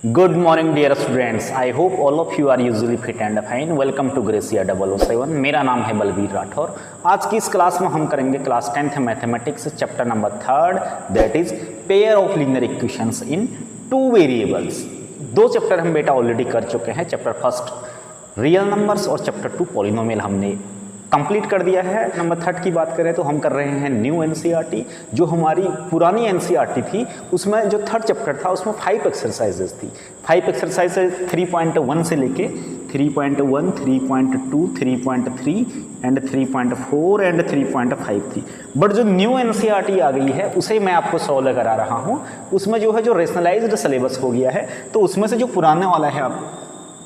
Good morning dear students. I hope all of you are usually fit and fine. Welcome to Gracia 007. मेरा नाम है बलबीर राठौर। आज की इस क्लास में हम करेंगे class 10th mathematics chapter number 3 that is pair of linear equations in two variables. दो चैप्टर हम बेटा ऑलरेडी कर चुके हैं। चैप्टर फर्स्ट रियल नंबर्स और चैप्टर 2 पॉलिनोमियल हमने कंप्लीट कर दिया है। नंबर 3 की बात करें तो हम कर रहे हैं न्यू एनसीईआरटी। जो हमारी पुरानी एनसीईआरटी थी उसमें जो 3rd चैप्टर था उसमें 5 एक्सरसाइजेज थी। 5 एक्सरसाइजेज 3.1 से लेके 3.1, 3.2, 3.3 एंड 3.4 एंड 3.5 थी। बट जो न्यू एनसीईआरटी आ गई है उसे मैं आपको सॉल्व करा रहा हूँ। उसमें जो है जो रेशनलाइज्ड सिलेबस हो गया है तो उसमें से जो पुराने वाला है आप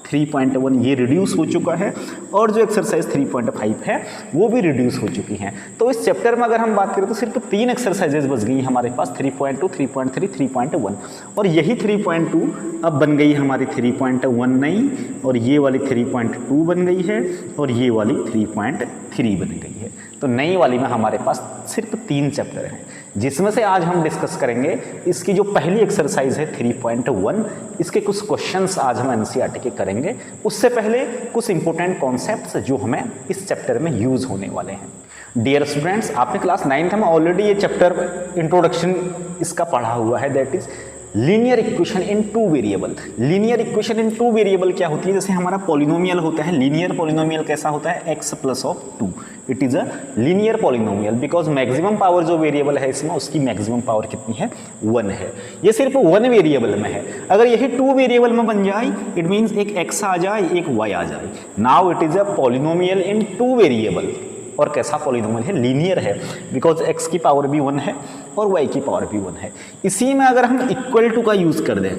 3.1 ये रिड्यूस हो चुका है और जो एक्सरसाइज 3.5 है वो भी रिड्यूस हो चुकी हैं। तो इस चैप्टर में अगर हम बात करें तो सिर्फ 3 एक्सरसाइजेज बच गई हमारे पास 3.2, 3.3, 3.1 और यही 3.2 अब बन गई हमारी 3.1 नई और ये वाली 3.2 बन गई है और ये वाली 3.3 बन गई है। तो नई वाली में हमारे पास सिर्फ 3 चैप्टर हैं जिसमें से आज हम डिस्कस करेंगे इसकी जो पहली एक्सरसाइज है 3.1। इसके कुछ क्वेश्चंस आज हम एनसीईआरटी के करेंगे। उससे पहले कुछ इंपॉर्टेंट कॉन्सेप्ट्स जो हमें इस चैप्टर में यूज होने वाले हैं। डियर स्टूडेंट्स, आपने क्लास 9th में ऑलरेडी ये चैप्टर इंट्रोडक्शन इसका पढ़ा हुआ है that is linear equation in two variable. Linear equation in two variable क्या होती है? जैसे हमारा पॉलिनोमियल होता है, लीनियर पॉलिनोमियल कैसा होता है? x plus of 2। It is a linear polynomial because maximum power जो वेरिएबल है इसमें उसकी मैक्सिमम पावर कितनी है? 1 है। ये सिर्फ 1 वेरिएबल में है। अगर यही 2 वेरिएबल में बन जाए इट मीन्स एक x आ जाए एक y आ जाए। Now it is a polynomial in 2 variable. और कैसा पॉलिनोमियल है? लीनियर है बिकॉज x की पावर भी 1 है और y की पावर भी 1 है। इसी में अगर हम इक्वल टू का यूज़ कर दें,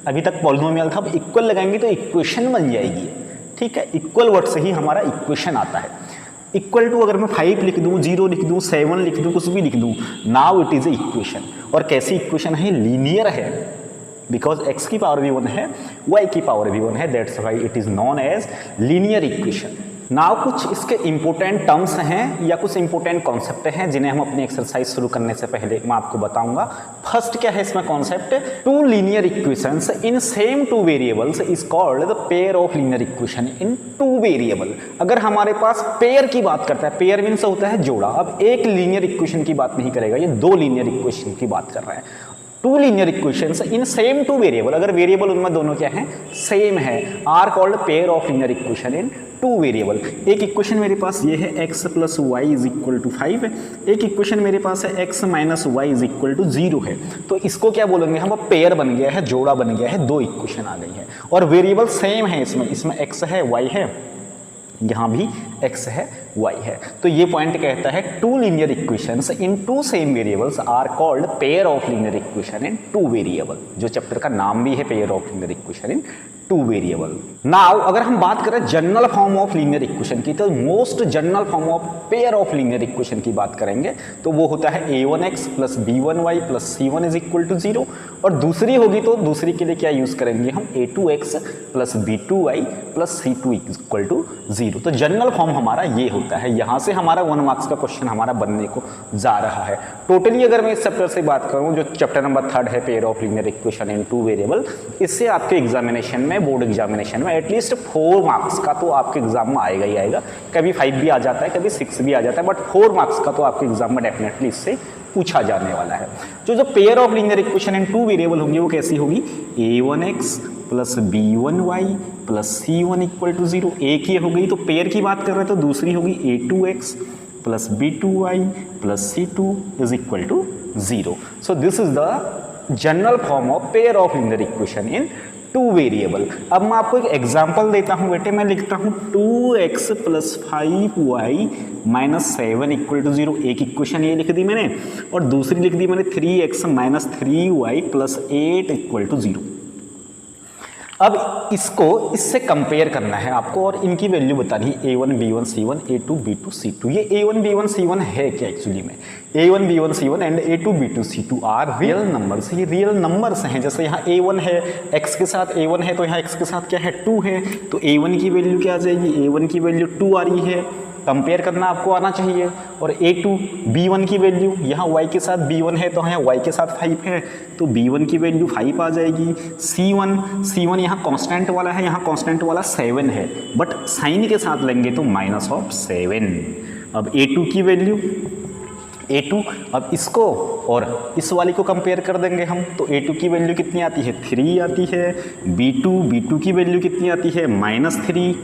अभी तक पॉलिनोमियल था, अब इक्वल लगाएंगे तो इक्वेशन बन जाएगी। ठीक है, इक्वल वर्ड से ही हमारा इक्वेशन आता है। इक्वल टू अगर मैं 5 लिख दूँ, 0 लिख दूँ, 7 लिख दूँ, कुछ भी लिख दूँ, now it is a equation. और कैसी इक्वेशन है? लीनियर है बिकॉज x की पावर भी 1 है, y की पावर भी 1 है, that's why it is known as linear equation. Now कुछ इसके इंपॉर्टेंट टर्म्स हैं या कुछ इंपॉर्टेंट कॉन्सेप्ट हैं जिन्हें हम अपनी एक्सरसाइज शुरू करने से पहले मैं आपको बताऊंगा। फर्स्ट क्या है इसमें concept? Two linear equations in same two variables is called the pair of linear equation in two variable. अगर हमारे पास पेयर की बात करता है, पेयर मीन्स होता है जोड़ा। अब एक लीनियर इक्वेशन की बात नहीं करेगा, ये 2 लीनियर इक्वेशन की बात कर रहा है। Two linear equations in same two variable, अगर वेरिएबल उनमें दोनों क्या है? सेम है, are called pair of linear equation in two variable. एक इक्वेशन मेरे पास ये है x plus y is equal to 5 है, एक इक्वेशन मेरे पास है x minus y is equal to 0 है। तो इसको क्या बोलेंगे हम? पेयर बन गया है, जोड़ा बन गया है, 2 इक्वेशन आ गई है और वेरिएबल सेम है। इसमें x है y है, यहाँ भी x है y है। तो ये पॉइंट कहता है two linear equations in two same variables are called pair of linear equation in two variable. जो चैप्टर का नाम भी है pair of linear equation in two variable. Now अगर हम बात करें general form of linear equation की तो most general form of pair of linear equation की बात करेंगे तो वो होता है a1x plus b1y plus c1 is equal to 0। और दूसरी होगी तो दूसरी के लिए क्या यूज करेंगे हम? a2x plus b2y plus c2 is equal to 0। तो जनरल फॉर्म हमारा ये होता है। यहाँ से हमारा 1 मार्क्स का क्वेश्चन हमारा बनने को जा रहा है। टोटली अगर मैं इस चैप्टर से बात करूँ जो चैप्टर नंबर 3 है pair of linear equation in two variable, इससे आपके एग्जामिनेशन में, बोर्ड एग्जामिनेशन में एटलीस्ट 4 मार्क्स का तो आपके एग्जाम में आएगा ही आएगा। कभी 5 भी आ जाता है, कभी 6 भी आ जाता है, बट 4 मार्क्स का तो आपके एग्जाम में डेफिनेटली इससे पूछा जाने वाला है। जो pair of linear equation in two variable होंगी वो कैसी होगी? a1x plus b1y plus c1 equal to 0। एक ये हो गई तो पेयर की बात कर रहे हैं तो दूसरी होगी a2x plus b2y plus c2 is equal to 0। So this is the general form of pair of linear equation in two variable. अब मैं आपको एक एग्जांपल देता हूं बेटे। मैं लिखता हूं 2x plus 5y minus 7 equal to 0। एक इक्वेशन ये लिख दी मैंने और दूसरी लिख दी मैंने 3x minus 3y plus 8 equal to 0। अब इसको इससे कंपेयर करना है आपको और इनकी वैल्यू बतानी है a1 b1 c1 a2 b2 c2। ये a1 b1 c1 है क्या एक्चुअली में? a1 b1 c1 and a2 b2 c2 are real numbers. ये रियल नंबर्स हैं। जैसे यहाँ a1 है, x के साथ a1 है तो यहाँ x के साथ क्या है? 2 है। तो a1 की वैल्यू क्या आ जाएगी? a1 की वैल्यू 2 आ रही है। कंपेयर करना आपको आना चाहिए। और A2 B1 की वैल्यू, यहाँ y के साथ B1 है तो यहाँ y के साथ 5 है, तो B1 की वैल्यू 5 आ जाएगी। C1 यहाँ कांस्टेंट वाला है, यहाँ कांस्टेंट वाला 7 है, बट साइन के साथ लेंगे तो -7। अब A2 की वैल्यू, A2 अब इसको और इस वाली को कंपेयर कर देंगे हम, तो A2 की वैल्यू कितनी आती है, 3 आती है। B2 की वैल्यू कितनी आती है, -3।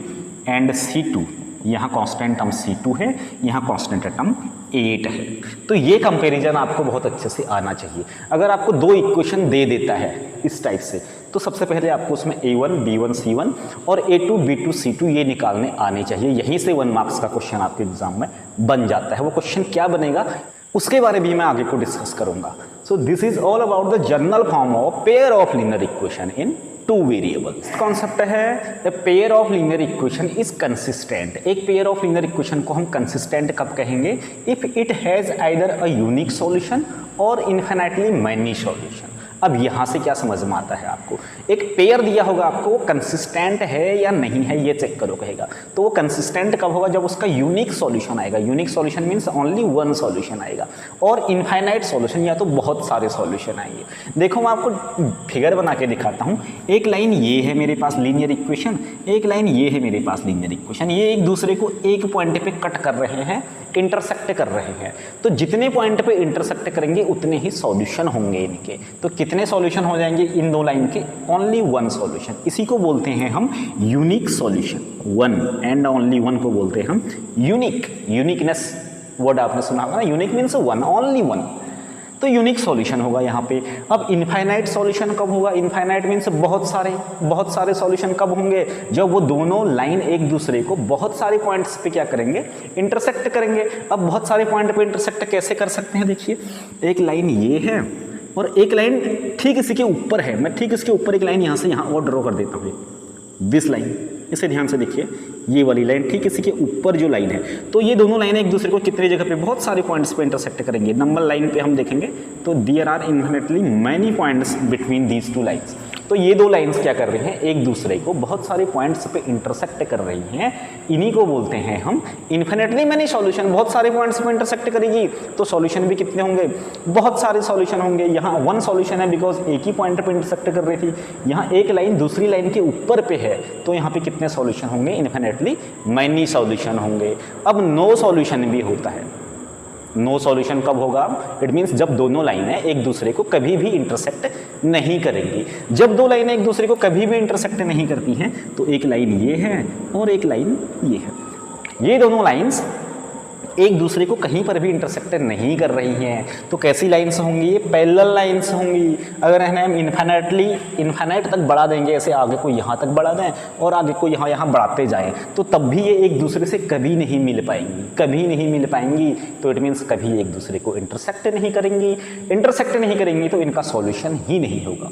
एंड C2, यहाँ कांस्टेंट टर्म C2 है, यहाँ कांस्टेंट टर्म 8 है। तो ये कंपैरिजन आपको बहुत अच्छे से आना चाहिए। अगर आपको दो इक्वेशन दे देता है इस टाइप से, तो सबसे पहले आपको उसमें A1 B1 C1 और A2 B2 C2 ये निकालने आने चाहिए। यहीं से 1 मार्क्स का क्वेश्चन आपके एग्जाम में बन जाता है। वो क्वेश्चन क्या बनेगा उसके बारे में मैं आगे को डिस्कस करूंगा। So this is all about the general form of pair of linear equation in 2 variables. Concept है a pair of linear equation is consistent. एक पेयर ऑफ लीनियर इक्वेशन को हम कंसिस्टेंट कब कहेंगे, if it has either a unique solution और infinitely many solution. अब यहाँ से क्या समझ में आता है आपको, एक पेयर दिया होगा आपको, वो कंसिस्टेंट है या नहीं है ये चेक करो कहेगा। तो वो कंसिस्टेंट कब होगा, जब उसका यूनिक सॉल्यूशन आएगा। Unique solution means only 1 solution आएगा, और इनफाइनाइट सॉल्यूशन या तो बहुत सारे सॉल्यूशन आएंगे। देखो मैं आपको फिगर बना के दिखाता हूँ। एक लाइन ये है मेरे पास लीनियर इक्वेशन, एक लाइन ये है मेरे पास लीनियर इक्वेशन। ये एक दूसरे को एक पॉइंट पे कट कर रहे हैं, इंटरसेक्ट कर रहे हैं। तो जितने पॉइंट पे इंटरसेक्ट करेंगे उतने ही सॉल्यूशन होंगे इनके। तो कितने सॉल्यूशन हो जाएंगे इन दो लाइन के, ओनली 1 सॉल्यूशन। इसी को बोलते हैं हम यूनिक सॉल्यूशन। 1 एंड ओनली 1 को बोलते हैं हम यूनिक। यूनिकनेस वर्ड आपने सुना होगा ना, यूनिक मीन्स 1, ओनली 1। तो यूनिक सॉल्यूशन होगा यहाँ पे। अब इनफाइनाइट सॉल्यूशन कब होगा, इनफाइनाइट मीन्स बहुत सारे सॉल्यूशन कब होंगे, जब वो दोनों लाइन एक दूसरे को बहुत सारे पॉइंट्स पे क्या करेंगे, इंटरसेक्ट करेंगे। अब बहुत सारे पॉइंट पे इंटरसेक्ट कैसे कर सकते हैं, देखिए एक लाइन ये है और एक लाइन ठीक इसी के ऊपर है। मैं ठीक इसके ऊपर एक लाइन यहाँ से यहाँ और ड्रॉ कर देता हूँ, दिस लाइन। इसे ध्यान से देखिए, ये वाली लाइन ठीक इसी के ऊपर जो लाइन है, तो ये दोनों लाइनें एक दूसरे को कितने जगह पे, बहुत सारे पॉइंट्स पे इंटरसेक्ट करेंगे। नंबर लाइन पे हम देखेंगे तो there are infinitely many points between these 2 lines. तो ये 2 लाइन्स क्या कर रही हैं, एक दूसरे को बहुत सारे पॉइंट्स पे इंटरसेक्ट कर रही हैं। इन्हीं को बोलते हैं हम इन्फिनिटली मैनी सॉल्यूशन। बहुत सारे पॉइंट्स पे इंटरसेक्ट करेगी तो सॉल्यूशन भी कितने होंगे, बहुत सारे सॉल्यूशन होंगे। यहाँ 1 सॉल्यूशन है बिकॉज एक ही पॉइंट पे इंटरसेक्ट कर रही थी। यहाँ एक लाइन दूसरी लाइन के ऊपर पे है, तो यहाँ पे कितने सॉल्यूशन होंगे, इन्फिनिटली मैनी सॉल्यूशन होंगे। अब नो सॉल्यूशन भी होता है। नो सॉल्यूशन कब होगा, इट मीन्स जब दोनों लाइनें एक दूसरे को कभी भी इंटरसेक्ट नहीं करेंगी। जब 2 लाइनें एक दूसरे को कभी भी इंटरसेक्ट नहीं करती हैं, तो एक लाइन ये है और एक लाइन ये है। ये दोनों लाइंस एक दूसरे को कहीं पर भी इंटरसेक्ट नहीं कर रही हैं, तो कैसी लाइंस होंगी, ये पैरेलल लाइंस होंगी। अगर हम इन्फिनाइट तक बढ़ा देंगे, ऐसे आगे को यहाँ तक बढ़ा दें और आगे को यहाँ बढ़ाते जाएं, तो तब भी ये एक दूसरे से कभी नहीं मिल पाएंगी। तो इट मीन्स कभी एक दूसरे को इंटरसेक्ट नहीं करेंगी, तो इनका सॉल्यूशन ही नहीं होगा।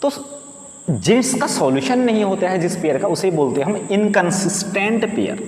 तो जिसका सॉल्यूशन नहीं होता है जिस पेयर का, उसे बोलते हैं हम इनकंसिस्टेंट पेयर।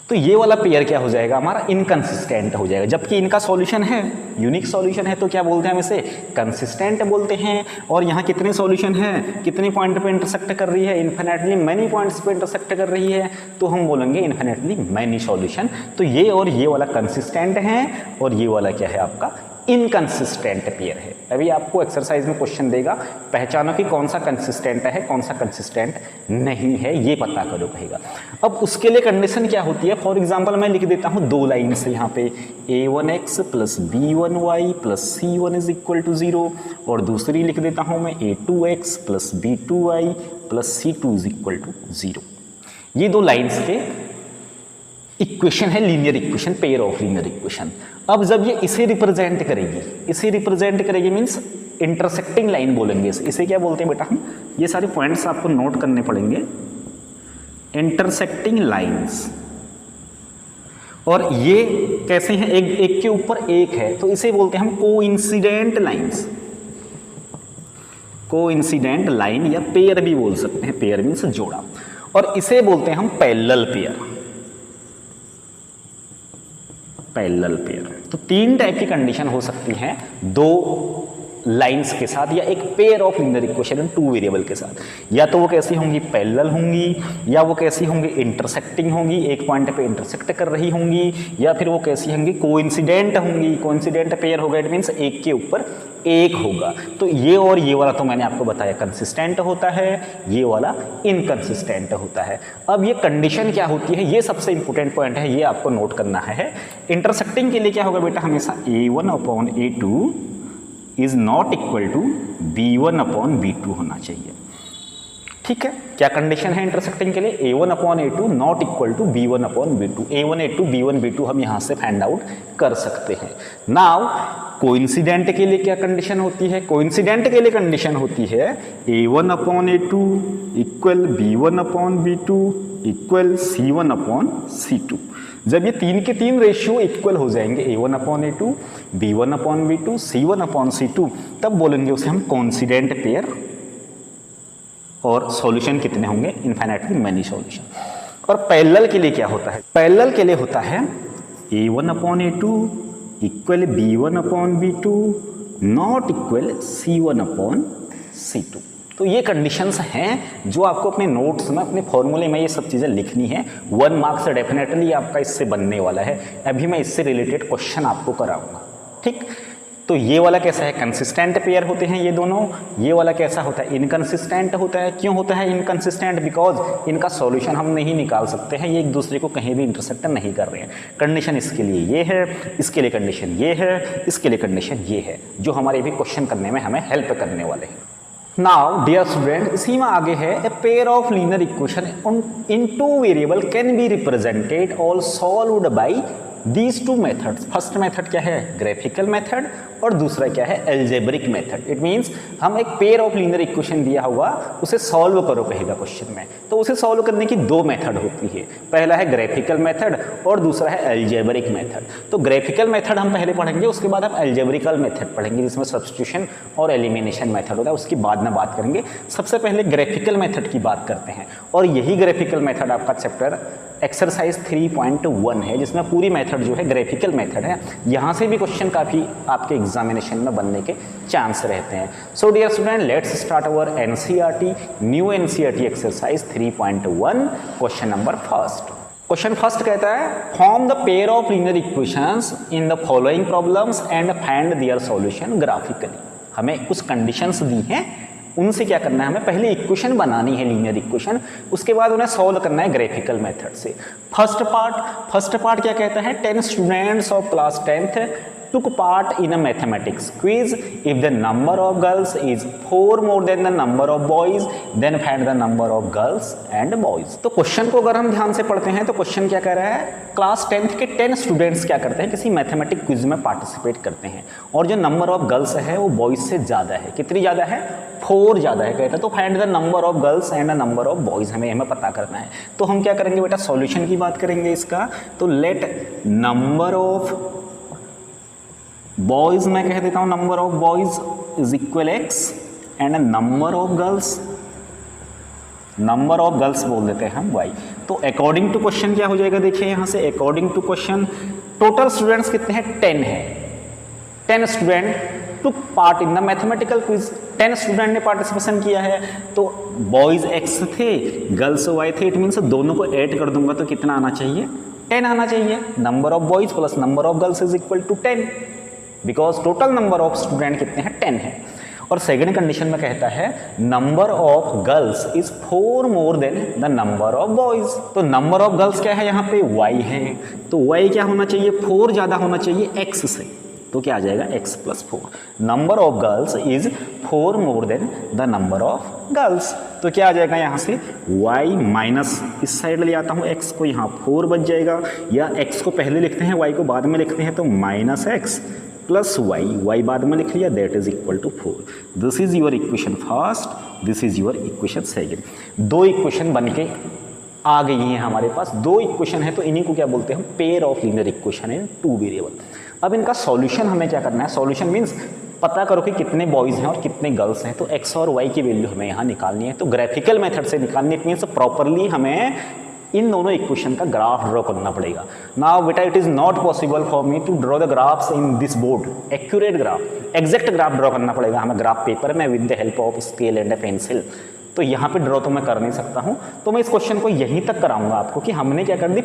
तो ये वाला पेयर क्या हो जाएगा हमारा, इनकंसिस्टेंट हो जाएगा। जबकि इनका सॉल्यूशन है, यूनिक सॉल्यूशन है, तो क्या बोलते हैं हम इसे, कंसिस्टेंट बोलते हैं। और यहाँ कितने सॉल्यूशन हैं, कितने पॉइंट पे इंटरसेक्ट कर रही है, इन्फिनिटली मैनी पॉइंट्स पे इंटरसेक्ट कर रही है, तो हम बोलेंगे इन्फिनिटली मैनी सॉल्यूशन। तो ये और ये वाला कंसिस्टेंट है और ये वाला क्या है आपका, इनकंसिस्टेंट पेयर है। अभी आपको एक्सरसाइज में क्वेश्चन देगा, पहचानो कि कौन सा कंसिस्टेंट है, कौन सा कंसिस्टेंट नहीं है, ये पता करो कहेगा। अब उसके लिए कंडीशन क्या होती है, फॉर एग्जांपल मैं लिख देता हूँ 2 लाइन से यहाँ पे a1x plus b1y plus c1 is equal to 0, और दूसरी लिख देता हूँ मैं a2x plus b2y plus c2 is equal to 0। ये 2 लाइन्स के इक्वेशन है, linear equation, pair of linear equation. अब जब ये इसे रिप्रेजेंट करेगी मीन्स इंटरसेक्टिंग लाइन बोलेंगे इसे क्या बोलते हैं बेटा हम, ये सारे पॉइंट्स आपको नोट करने पड़ेंगे, इंटरसेक्टिंग लाइंस। और ये कैसे हैं, एक के ऊपर एक है, तो इसे बोलते हैं हम कोइंसिडेंट लाइंस। कोइंसिडेंट लाइन या पेयर भी बोल सकते हैं, पेयर मीन्स जोड़ा। और इसे बोलते हैं हम पैरेलल पेयर। तो 3 टाइप की कंडीशन हो सकती हैं 2 लाइंस के साथ या एक pair of linear equation in two variable के साथ, या तो वो कैसी होंगी, पैरेलल होंगी, या वो कैसी होंगी, इंटरसेक्टिंग होंगी, एक पॉइंट पे इंटरसेक्ट कर रही होंगी, या फिर वो कैसी होंगी, कोइंसिडेंट होंगी। कोइंसिडेंट पेयर होगा, इट मीन्स एक के ऊपर एक होगा। तो ये और ये वाला तो मैंने आपको बताया कंसिस्टेंट होता है, ये वाला इनकंसिस्टेंट होता है। अब ये कंडीशन क्या होती है, ये सबसे इंपॉर्टेंट पॉइंट है, ये आपको नोट करना है। इंटरसेक्टिंग के लिए क्या होगा बेटा, हमेशा A1/A2 is not equal to B1/B2 होना चाहिए। ठीक है, क्या कंडीशन है इंटरसेक्टिंग के लिए, A1/A2 not equal to B1/B2। A1A2 B1B2 हम यहाँ से फाइंड आउट कर सकते हैं। नाउ कोइंसिडेंट के लिए क्या कंडीशन होती है, कोइंसिडेंट के लिए कंडीशन होती है A1/A2 equal B1/B2 equal C1/C2। जब ये तीन के तीन रेशियो इक्वल हो जाएंगे, A1/A2 B1/B2 C1/C2, तब बोलेंगे उसे हम कोइंसिडेंट पेयर, और सॉल्यूशन कितने होंगे, इनफाइनाइटली मैनी सॉल्यूशन। और पैरेलल के लिए क्या होता है, पैरेलल के लिए होता है A1/A2 equal B1/B2 not equal C1/C2। तो ये कंडीशंस हैं जो आपको अपने नोट्स में, अपने फॉर्मूले में ये सब चीज़ें लिखनी है। 1 मार्क्स डेफिनेटली आपका इससे बनने वाला है। अभी मैं इससे रिलेटेड क्वेश्चन आपको कराऊंगा। ठीक, तो ये वाला कैसा है, कंसिस्टेंट पेयर होते हैं ये दोनों। ये वाला कैसा होता है, इनकंसिस्टेंट होता है। क्यों होता है इनकंसिस्टेंट, बिकॉज इनका सॉल्यूशन हम नहीं निकाल सकते हैं, ये एक दूसरे को कहीं भी इंटरसेक्ट नहीं कर रहे हैं। कंडीशन इसके लिए ये है, इसके लिए कंडीशन ये है, इसके लिए कंडीशन ये है, जो हमारे भी क्वेश्चन करने में हमें हेल्प करने वाले हैं। नाउ डियर स्टूडेंट, इसी में आगे है, a pair of linear equation in two variable can be represented और solved by these two methods. First method क्या है, ग्राफिकल मेथड, और दूसरा क्या है, एल्जेब्रिक मेथड। इट मीन्स हम एक पेयर ऑफ लीनियर इक्वेशन दिया हुआ, उसे सॉल्व करो कहेगा क्वेश्चन में, तो उसे सॉल्व करने की दो मेथड होती है। पहला है ग्राफिकल मेथड और दूसरा है एल्जेब्रिक मेथड। तो ग्राफिकल मेथड हम पहले पढ़ेंगे, उसके बाद हम एल्जेब्रिकल मेथड पढ़ेंगे जिसमें सब्स्टिट्यूशन और एलिमिनेशन मेथड होता है, उसकी बाद में बात करेंगे। सबसे पहले ग्राफिकल मेथड की बात करते हैं, और यही ग्राफिकल मेथड आपका चैप्टर एक्सरसाइज 3.1 है, जिसमें पूरी मेथड जो है ग्राफिकल मेथड है। यहाँ से भी क्वेश्चन काफ़ी आपके एग्जामिनेशन में बनने के चांस रहते हैं। So dear student, let's start our NCERT new NCERT exercise 3.1 question number first. Question first कहता है, form the pair of linear equations in the following problems and find their solution graphically. हमें कुछ conditions दी हैं, उनसे क्या करना है, हमें पहले इक्वेशन बनानी है लीनियर इक्वेशन, उसके बाद उन्हें सॉल्व करना है ग्राफिकल मेथड से। फर्स्ट पार्ट क्या कहता है, 10 students of class 10th took part in a mathematics quiz. If the number of girls is 4 more than the number of boys, then find the number of girls and boys. तो question को अगर हम ध्यान से पढ़ते हैं तो question क्या कह रहा है, क्लास 10th के 10 स्टूडेंट्स क्या करते हैं, किसी मैथमेटिक क्विज में पार्टिसिपेट करते हैं, और जो नंबर ऑफ गर्ल्स है वो बॉयज से ज़्यादा है। कितनी ज़्यादा है, 4 ज़्यादा है कहता है। तो find the number of girls and the number of boys हमें पता करना है। तो हम क्या करेंगे बेटा, सॉल्यूशन की बात करेंगे इसका। तो लेट नंबर ऑफ बॉयज, मैं कह देता हूँ number of boys is equal x and number of girls बोल देते हैं हम y। तो अकॉर्डिंग टू क्वेश्चन क्या हो जाएगा, देखिए यहाँ से according to question total students कितने हैं, 10 है। 10 student took part in the mathematical quiz, 10 student ने पार्टिसिपेशन किया है। तो बॉयज x थे, गर्ल्स y थे, इट मीन्स दोनों को ऐड कर दूंगा तो कितना आना चाहिए, 10 आना चाहिए। Number of boys plus number of girls is equal to 10, because total number of student कितने हैं, 10 है। और सेकंड कंडीशन में कहता है number of girls is 4 more then the number of boys. तो नंबर ऑफ गर्ल्स क्या है, यहाँ पे y है, तो y क्या होना चाहिए, 4 ज़्यादा होना चाहिए x से, तो क्या आ जाएगा x + 4। Number of girls is 4 more then the number of girls, तो क्या आ जाएगा यहाँ से y माइनस, इस साइड ले आता हूँ x को, यहाँ 4 बच जाएगा, या x को पहले लिखते हैं y को बाद में लिखते हैं, तो -x प्लस y बाद में लिख लिया, that is equal to 4। This is your equation first, this is your equation second. दो इक्वेशन बन के आ गई हैं हमारे पास, दो इक्वेशन है, तो इन्हीं को क्या बोलते हैं हम, pair of linear equation in two variable. अब इनका सॉल्यूशन हमें क्या करना है, सॉल्यूशन मीन्स पता करो कि कितने बॉयज़ हैं और कितने गर्ल्स हैं। तो x और y की वैल्यू हमें यहाँ निकालनी है, तो ग्राफिकल मेथड से निकालनी है, मीन्स प्रॉपरली हमें इन दोनों इक्वेशन का ग्राफ ड्रॉ करना पड़ेगा। नाउ बेटा it is not possible for me to draw the graphs in this board. Accurate graph, exact graph draw करना पड़ेगा हमें ग्राफ पेपर में with the help of scale and pencil. तो यहाँ पे ड्रॉ तो मैं कर नहीं सकता हूँ, तो मैं इस क्वेश्चन को यहीं तक कराऊंगा आपको कि हमने क्या कर दी,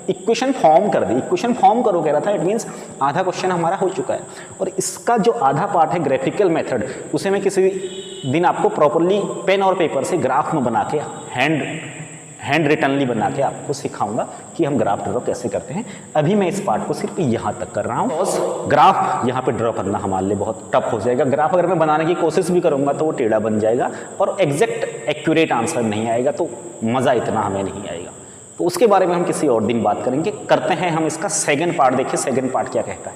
इक्वेशन फॉर्म कर दी। इक्वेशन फॉर्म करो कह रहा था, इट मीन्स आधा क्वेश्चन हमारा हो चुका है। और इसका जो आधा पार्ट है ग्राफिकल मेथड, उसे मैं किसी दिन आपको प्रॉपरली पेन और पेपर से ग्राफ में बना के हैंड रिटनली बना के आपको सिखाऊंगा कि हम ग्राफ ड्रॉ कैसे करते हैं। अभी मैं इस पार्ट को सिर्फ यहाँ तक कर रहा हूँ। और ग्राफ यहाँ पे ड्रॉ करना हमारे लिए बहुत टफ हो जाएगा। ग्राफ अगर मैं बनाने की कोशिश भी करूँगा तो वो टेढ़ा बन जाएगा और एग्जैक्ट एक्यूरेट आंसर नहीं आएगा, तो मज़ा इतना हमें नहीं आएगा। तो उसके बारे में हम किसी और दिन बात करेंगे। करते हैं हम इसका सेकेंड पार्ट। देखिए सेकेंड पार्ट क्या कहता है।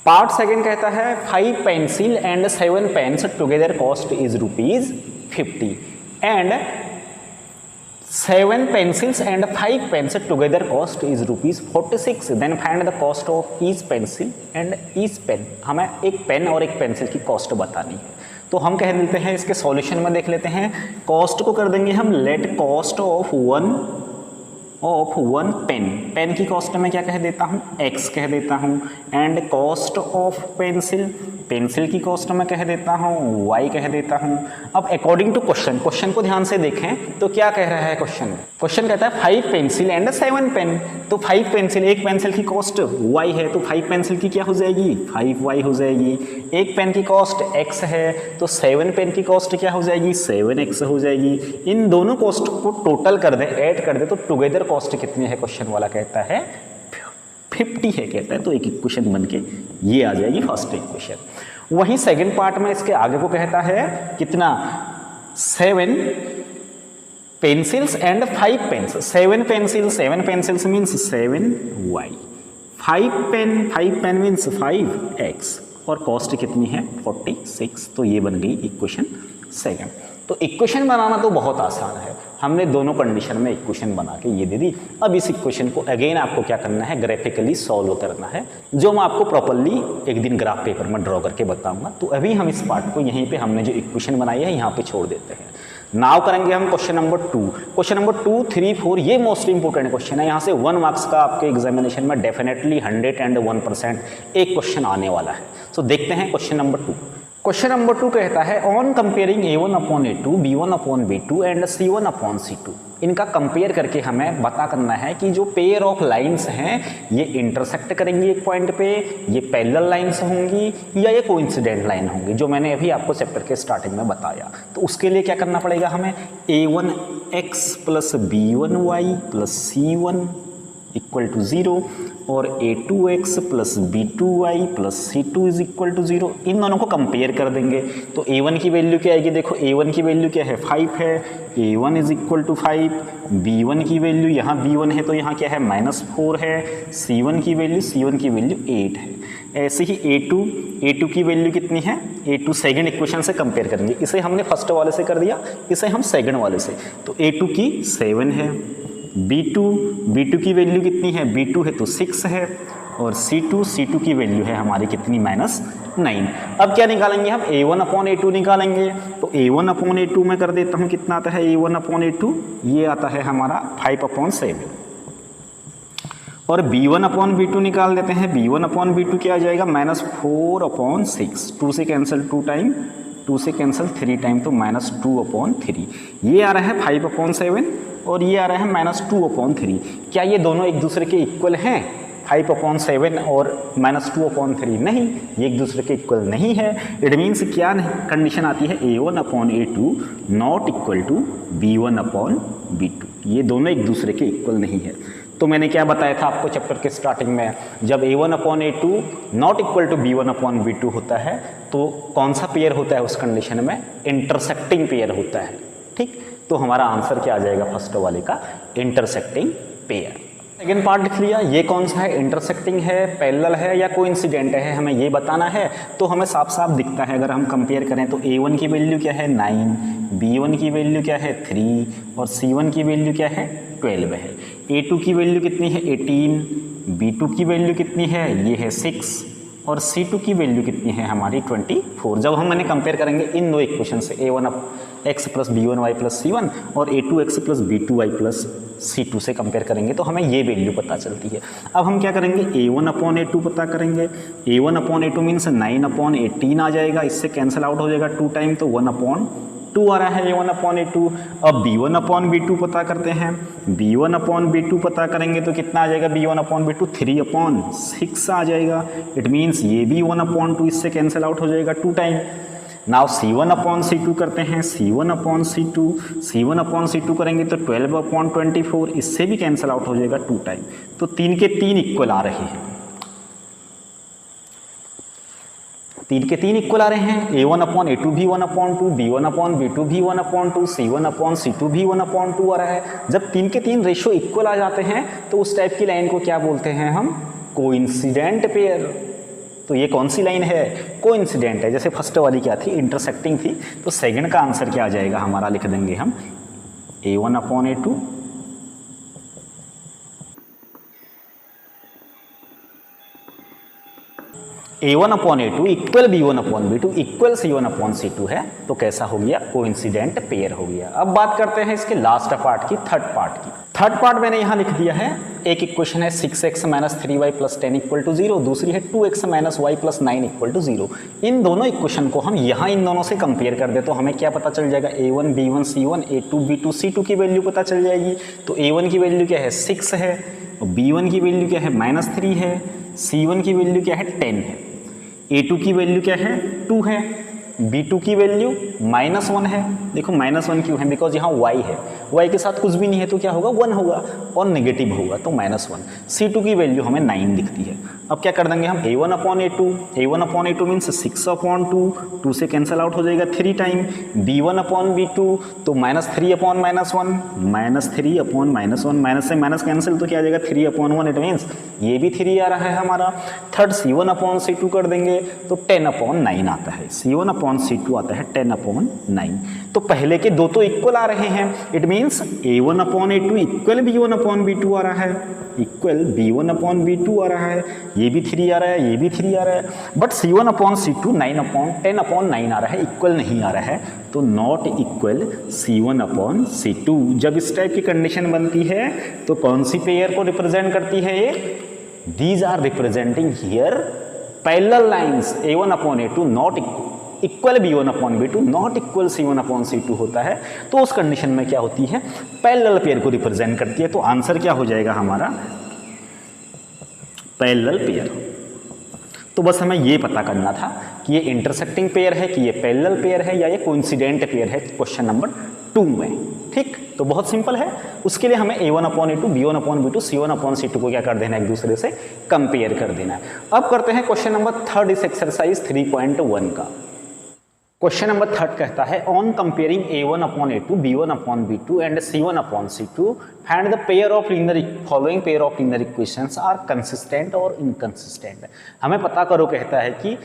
पार्ट सेकेंड कहता है 5 pencil and 7 pens together cost is ₹50 and 7 pencils and 5 pens together cost is ₹46. Then find the cost of each pencil and each pen. हमें एक पेन और एक पेंसिल की कॉस्ट बतानी है। तो हम कह देते हैं इसके सॉल्यूशन में देख लेते हैं। कॉस्ट को कर देंगे हम let cost of one pen. Pen की कॉस्ट में क्या कह देता हूँ, x कह देता हूँ। And cost of pencil, pencil की कॉस्ट में कह देता हूँ y कह देता हूँ। अब अकॉर्डिंग टू क्वेश्चन को ध्यान से देखें तो क्या कह रहा है क्वेश्चन कहता है 5 पेंसिल एंड 7 पेन। तो 5 पेंसिल, एक पेंसिल की कॉस्ट y है तो 5 पेंसिल की क्या हो जाएगी, 5y हो जाएगी। एक पेन की कॉस्ट x है तो 7 पेन की कॉस्ट क्या हो जाएगी, 7x हो जाएगी। इन दोनों कॉस्ट को टोटल कर दे, ऐड कर दे तो टुगेदर कॉस्ट कितनी है, क्वेश्चन वाला कहता है 50 है कहता है। तो एक इक्वेशन बन के ये आ जाएगी फर्स्ट इक्वेशन। वही सेकंड पार्ट में इसके आगे को कहता है कितना, 7 pencils and 5 pens. 7 pencils means 7y, 5 pen means 5x और कॉस्ट कितनी है 46। तो ये बन गई इक्वेशन सेकंड। तो इक्वेशन बनाना तो बहुत आसान है, हमने दोनों कंडीशन में इक्वेशन बना के ये दे दी। अब इस इक्वेशन को अगेन आपको क्या करना है, ग्राफिकली सॉल्व करना है, जो मैं आपको प्रॉपर्ली एक दिन ग्राफ पेपर में ड्रॉ करके बताऊंगा। तो अभी हम इस पार्ट को यहीं पे हमने जो इक्वेशन बनाई है यहाँ पे छोड़ देते हैं। नाउ करेंगे हम क्वेश्चन नंबर 2। क्वेश्चन नंबर 2, 3, 4 ये मोस्टली इंपॉर्टेंट क्वेश्चन है। यहाँ से 1 मार्क्स का आपके एग्जामिनेशन में डेफिनेटली 101% एक क्वेश्चन आने वाला है। तो देखते हैं क्वेश्चन नंबर 2। क्वेश्चन नंबर 2 कहता है on comparing A1/A2, B1/B2 and C1/C2। इनका कंपेयर करके हमें बता करना है कि जो पेयर ऑफ लाइंस हैं ये इंटरसेक्ट करेंगी एक पॉइंट पे, ये पैरेलल लाइंस होंगी या ये कोइंसिडेंट लाइन होंगी, जो मैंने अभी आपको चैप्टर के स्टार्टिंग में बताया। तो उसके लिए क्या करना पड़ेगा हमें, A1x + B1y + C1 = 0 और A2x + B2y + C2 = 0। इन दोनों को कंपेयर कर देंगे तो A1 की वैल्यू क्या आएगी, देखो A1 की वैल्यू क्या है 5 है, A1 = 5। B1 की वैल्यू, यहाँ B1 है तो यहाँ क्या है -4 है। C1 की वैल्यू 8 है। ऐसे ही A2 की वैल्यू कितनी है, A2 सेकंड इक्वेशन से कंपेयर करेंगे। इसे हमने फर्स्ट वाले से कर दिया, इसे हम सेकंड वाले से। तो A2 की 7 है। B2 की वैल्यू कितनी है, B2 है तो 6 है और C2 की वैल्यू है हमारी कितनी, -9। अब क्या निकालेंगे हम, A1/A2 निकालेंगे। तो A1/A2 में कर देता हूँ, कितना आता है A1/A2, ये आता है हमारा 5/7। और B1/B2 निकाल देते हैं। B1/B2 क्या आ जाएगा, -4/6। 2 से कैंसिल 2 टाइम, 2 से कैंसिल 3 टाइम, तो -2/3। ये आ रहा है 5/7 और ये आ रहा है -2/3। क्या ये दोनों एक दूसरे के इक्वल हैं, 5/7 और -2/3? नहीं, ये एक दूसरे के इक्वल नहीं है। इट मीन्स क्या कंडीशन आती है, A1/A2 not equal to B1/B2। ये दोनों एक दूसरे के इक्वल नहीं है। तो मैंने क्या बताया था आपको चैप्टर के स्टार्टिंग में, जब A1/A2 not equal to B1/B2 होता है तो कौन सा पेयर होता है उस कंडीशन में, इंटरसेक्टिंग पेयर होता है। ठीक, तो हमारा आंसर क्या आ जाएगा फर्स्ट वाले का, इंटरसेक्टिंग पेयर। सेकेंड पार्ट लिख लिया, ये कौन सा है, इंटरसेक्टिंग है, पैरेलल है या कोइंसिडेंट है, हमें ये बताना है। तो हमें साफ साफ दिखता है, अगर हम कंपेयर करें तो A1 की वैल्यू क्या है 9, B1 की वैल्यू क्या है 3 और C1 की वैल्यू क्या है 12 है। A2 की वैल्यू कितनी है 18, B2 की वैल्यू कितनी है, ये है 6 और C2 की वैल्यू कितनी है हमारी 24। जब हम मैंने कंपेयर करेंगे इन दो इक्वेशन से A1x plus B1y plus C1 और A2x plus B2y plus C2 से कंपेयर करेंगे तो हमें ये वैल्यू पता चलती है। अब हम क्या करेंगे, A1/A2 पता करेंगे। A1/A2 मीन्स 9/18 आ जाएगा, इससे कैंसिल आउट हो जाएगा 2 टाइम, तो 1/2 आ रहा है A1/A2। अब B1/B2 पता करते हैं। B1/B2 पता करेंगे तो कितना आ जाएगा B1/B2, 3/6 आ जाएगा। इट मीन्स ये भी 1/2 इससे कैंसिल आउट हो जाएगा 2 टाइम। नाउ C1/C2 करते हैं। C1/C2 करेंगे तो 12/24, इससे भी कैंसिल आउट हो जाएगा 2 टाइम। तो 3 के 3 इक्वल आ रहे हैं, 3 के 3 इक्वल आ रहे हैं। A1/A2 भी 1/2, B1/B2 भी 1/2, C1/C2 भी 1/2 आ रहा है। जब 3 के 3 रेशियो इक्वल आ जाते हैं तो उस टाइप की लाइन को क्या बोलते हैं हम, कोइंसिडेंट पेयर। तो ये कौन सी लाइन है, कोइंसिडेंट है। जैसे फर्स्ट वाली क्या थी, इंटरसेक्टिंग थी, तो सेकंड का आंसर क्या आ जाएगा हमारा, लिख देंगे हम A1/A2 A1/A2 equal B1/B2 equal C1/C2 है। तो कैसा हो गया, कोइंसिडेंट पेयर हो गया। अब बात करते हैं इसके लास्ट पार्ट की, थर्ड पार्ट की। थर्ड पार्ट मैंने यहाँ लिख दिया है। एक इक्वेशन है 6x - 3y + 10 = 0, दूसरी है 2x - y + 9 = 0। इन दोनों इक्वेशन को हम यहाँ इन दोनों से कंपेयर कर दे तो हमें क्या पता चल जाएगा, A1 B1 C1 A2 B2 C2 की वैल्यू पता चल जाएगी। तो A1 की वैल्यू क्या है, 6 है, और B1 की वैल्यू क्या है, -3 है, C1 की वैल्यू क्या है, 10 है, A2 की वैल्यू क्या है, 2 है, B2 की वैल्यू -1 है। देखो -1 क्यों है, बिकॉज यहाँ y है, y के साथ कुछ भी नहीं है तो क्या होगा, 1 होगा और नेगेटिव होगा, तो -1। C2 की वैल्यू हमें 9 दिखती है। अब क्या कर देंगे हम, A1/A2 मीन्स 6/2, 2 से कैंसिल आउट हो जाएगा 3 टाइम। B1/B2 तो -3/-1, -3/-1, माइनस से माइनस कैंसिल तो क्या आ जाएगा 3/1। इट मीन्स ये भी 3 आ रहा है हमारा। थर्ड C1/C2 कर देंगे तो 10/9 आता है। C1/C2 आता है 10/9। तो पहले के दो तो इक्वल आ रहे हैं, it means A1/A2 equal B1/B2 आ रहा है, इक्वल B1/B2 आ रहा है। ये भी 3 आ रहा है, ये भी 3 आ रहा है, बट C1/C2 10/9 आ रहा है, इक्वल नहीं आ रहा है, तो नॉट इक्वल C1/C2। जब इस टाइप की कंडीशन बनती है तो कौन सी पेयर को रिप्रेजेंट करती है ये, these are representing here parallel lines. A1/A2 not equal B1/B2 not equal C1/C2 होता है, तो उस कंडीशन में क्या होती है, पैरेलल पेयर को रिप्रेजेंट करती है। तो आंसर क्या हो जाएगा हमारा, पैरेलल पेयर। तो बस हमें ये पता करना था कि ये इंटरसेक्टिंग पेयर है, कि ये पैरेलल पेयर है, या ये कोइंसिडेंट पेयर है क्वेश्चन नंबर 2 में। ठीक, तो बहुत सिंपल है। उसके लिए हमें A1/A2 B1/B2 C1/C2 को क्या कर देना है, एक दूसरे से कंपेयर कर देना है। अब करते हैं क्वेश्चन नंबर 3 इस एक्सरसाइज 3.1 का। क्वेश्चन नंबर 3 कहता है, on comparing A1/A2 B1/B2 and C1/C2 find the pair of linear following pair of linear equations are consistent और इनकंसिस्टेंट। हमें पता करो कहता है कि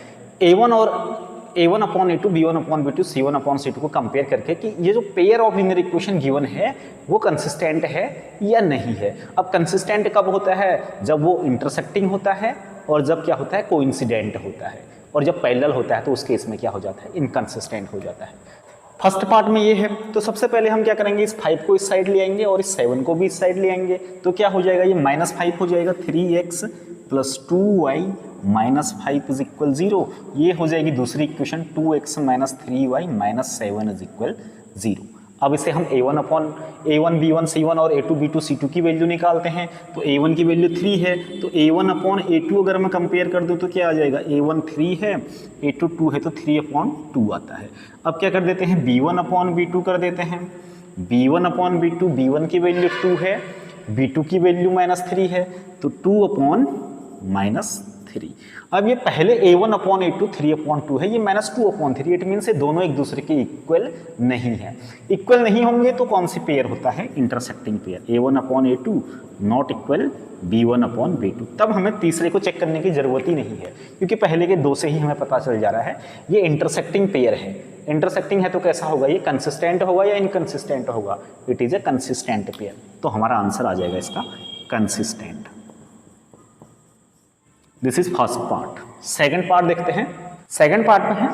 A1/A2 B1/B2 C1/C2 को कंपेयर करके कि ये जो pair of linear equation given है वो कंसिस्टेंट है या नहीं है। अब कंसिस्टेंट कब होता है, जब वो इंटरसेक्टिंग होता है, और जब क्या होता है, कोइंसिडेंट होता है, और जब पैरेलल होता है तो उस केस में क्या हो जाता है, इनकंसिस्टेंट हो जाता है। फर्स्ट पार्ट में ये है, तो सबसे पहले हम क्या करेंगे, इस 5 को इस साइड ले आएंगे और इस 7 को भी इस साइड ले आएंगे, तो क्या हो जाएगा, ये -5 हो जाएगा, 3x + 2y - 5 = 0। ये हो जाएगी दूसरी इक्वेशन, 2x - 3y - 7 = 0। अब इसे हम A1 B1 C1 और A2 B2 C2 की वैल्यू निकालते हैं। तो A1 की वैल्यू 3 है, तो A1/A2 अगर मैं कंपेयर कर दूं तो क्या आ जाएगा, A1 3 है, A2 2 है, तो 3/2 आता है। अब क्या कर देते हैं, B1/B2 कर देते हैं। B1/B2, B1 की वैल्यू 2 है, B2 की वैल्यू -3 है, तो 2/-3। अब ये पहले A1/A2 3/2 है, ये -2/3। इट मीन से दोनों एक दूसरे के इक्वल नहीं है। इक्वल नहीं होंगे तो कौन सी पेयर होता है, intersecting pair. A1/A2 not equal B1/B2। तब हमें तीसरे को चेक करने की जरूरत ही नहीं है, क्योंकि पहले के दो से ही हमें पता चल जा रहा है ये इंटरसेक्टिंग पेयर है। इंटरसेक्टिंग है तो कैसा होगा, ये कंसिस्टेंट होगा या इनकंसिस्टेंट होगा, it is a consistent pair. तो हमारा आंसर आ जाएगा इसका consistent. This is first part. Second part देखते हैं। सेकंड पार्ट में है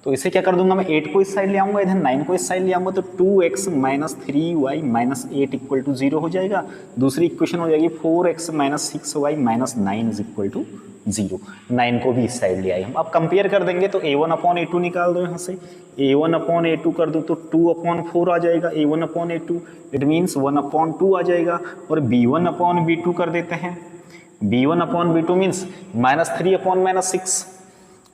तो इसे क्या कर दूंगा मैं, 8 को इस साइड ले आऊंगा, इधर 9 को इस साइड ले आऊंगा, तो 2x minus 3y minus 8 equal to 0 हो जाएगा। दूसरी इक्वेशन हो जाएगी 4x minus 6y minus 9 is equal to 0। 9 को भी इस साइड ले आए हम। अब कंपेयर कर देंगे तो a1 अपॉन a2 निकाल दो यहाँ से, a1 अपॉन a2 कर दूँ तो 2 अपॉन 4 आ जाएगा, a1 upon a2 it means 1 upon 2 आ जाएगा। और b1 अपॉन b2 कर देते हैं, b1 upon b2 means minus 3 upon minus 6,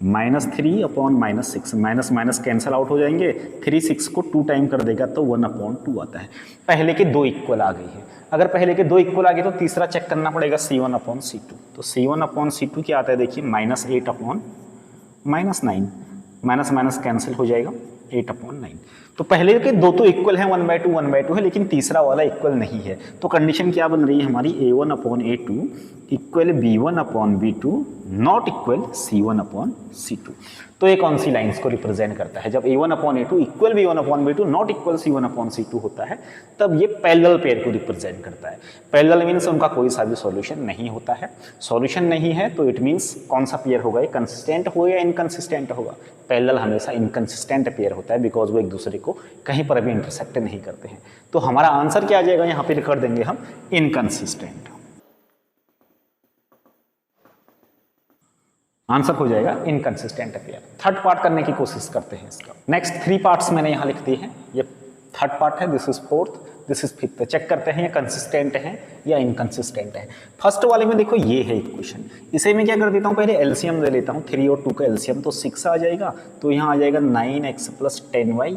minus 3 upon minus 6, minus minus cancel out हो जाएंगे, 3 6 को 2 टाइम कर देगा तो 1 अपॉन 2 आता है। पहले के 2 इक्वल आ गई है। अगर पहले के 2 इक्वल आ गए तो तीसरा चेक करना पड़ेगा c1 अपॉन c2। तो c1 अपॉन c2 क्या आता है देखिए, minus 8 upon minus 9, minus minus cancel हो जाएगा, 8 अपॉन 9। तो पहले के 2 तो इक्वल हैं, 1/2 है, लेकिन तीसरा वाला इक्वल नहीं है। तो कंडीशन क्या बन रही है हमारी, a1 upon a2 equal b1 upon b2 not equal c1 upon c2। तो ये कौन सी लाइन्स को रिप्रेजेंट करता है, जब a1 upon a2 equal b1 upon b2 not equal c1 upon c2 होता है, तब ये पैरेलल पेयर को रिप्रेजेंट करता है। पैरेलल मीन्स उनका कोई सा भी सॉल्यूशन नहीं होता है। सॉल्यूशन नहीं है तो इट मीन्स कौन सा पेयर होगा, ये कंसिस्टेंट होगा या इनकंसिस्टेंट होगा। पैरेलल हमेशा इनकंसिस्टेंट पेयर होता है, बिकॉज वो एक दूसरे को कहीं पर भी इंटरसेक्ट नहीं करते हैं। तो हमारा आंसर क्या आ जाएगा, यहाँ पे कर देंगे हम इनकंसिस्टेंट। आंसर हो जाएगा इनकंसिस्टेंट पेयर। थर्ड पार्ट करने की कोशिश करते हैं इसका। नेक्स्ट 3 पार्ट्स मैंने यहाँ लिख दिए हैं। ये थर्ड पार्ट है, this is fourth, this is fifth. Check करते हैं ये कंसिस्टेंट है या इनकंसिस्टेंट है। फर्स्ट वाले में देखो ये है इक्वेशन, इसे मैं क्या कर देता हूँ, पहले एलसीएम ले लेता हूँ। 3 और 2 का एलसीएम तो 6 आ जाएगा, तो यहाँ आ जाएगा 9x plus 10y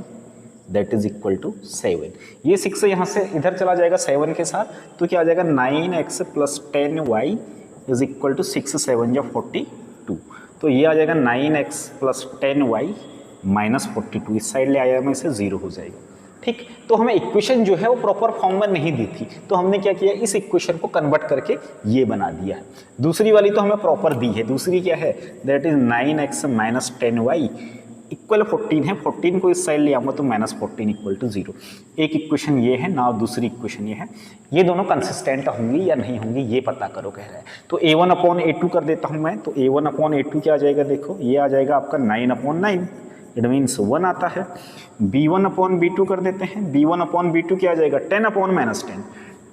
that is equal to 7। ये 6 यहाँ से इधर चला जाएगा 7 के साथ, तो क्या आ जाएगा 9x plus 10y is equal to 6 7 या 42। तो ये आ जाएगा 9x प्लस 10y माइनस 42। इस साइड ले आया मैं, इसे 0 हो जाएगा। ठीक, तो हमें इक्वेशन जो है वो प्रॉपर फॉर्म में नहीं दी थी, तो हमने क्या किया, इस इक्वेशन को कन्वर्ट करके ये बना दिया है। दूसरी वाली तो हमें प्रॉपर दी है। दूसरी क्या है, that is 9x minus 10y equal 14 है। 14 को इस साइड ले आऊँगा तो माइनस 14 इक्वल टू 0। एक इक्वेशन ये है ना, दूसरी इक्वेशन ये है। ये दोनों कंसिस्टेंट होंगी या नहीं होंगी ये पता करो कह रहा है। तो a1 अपॉन a2 कर देता हूँ मैं। तो a1 अपॉन a2 क्या आ जाएगा, देखो ये आ जाएगा आपका 9 अपॉन 9, इट मीन्स 1 आता है। b1 अपॉन b2 कर देते हैं। b1 अपॉन b2 क्या आ जाएगा, 10 अपॉन माइनस 10,